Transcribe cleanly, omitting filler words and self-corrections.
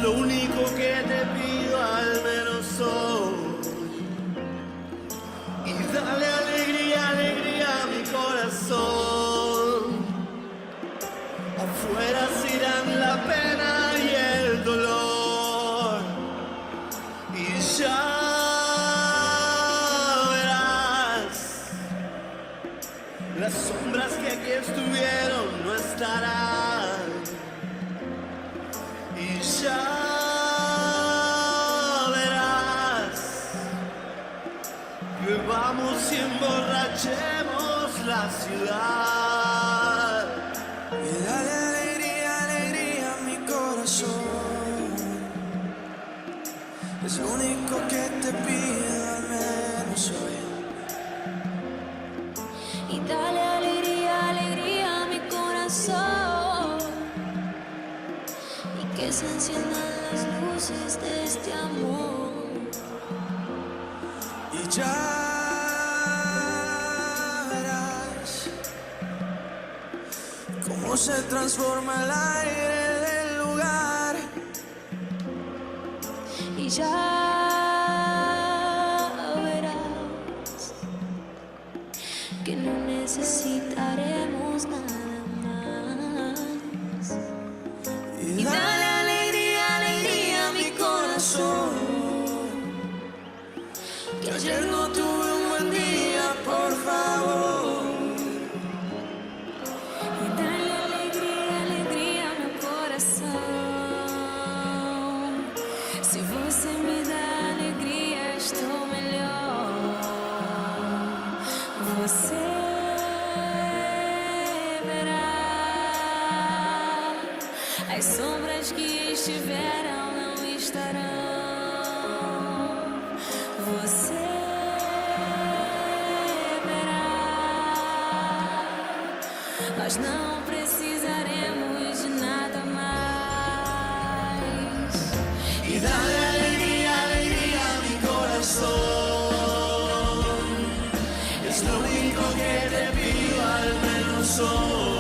lo único que te pido al menos hoy. Y dale alegría, alegría a mi corazón. Afuera se irán la pena y el dolor. Y ya verás, las sombras que aquí estuvieron no estarán. Y ya verás que vamos y emborrachemos la ciudad. Y dale alegría, alegría a mi corazón. Es lo único que te pido al menos hoy. Y dale alegría, alegría a mi corazón. Y que se enciendan las luces de este amor. Y ya verás cómo se transforma el aire del lugar. Y ya verás que no necesitaremos nada más. Y Y dale alegría, alegría a mi corazón. que ayer no tuve un buen día, por favor. E dá-lhe alegria, alegria no coração. Se você me dá alegria, estou melhor. Você verá as sombras que estiveram não estarão. Você verá. Nós não precisaremos de nada mais. Y dale alegría, alegría a mi corazón. Es lo único que te pido al menos hoy.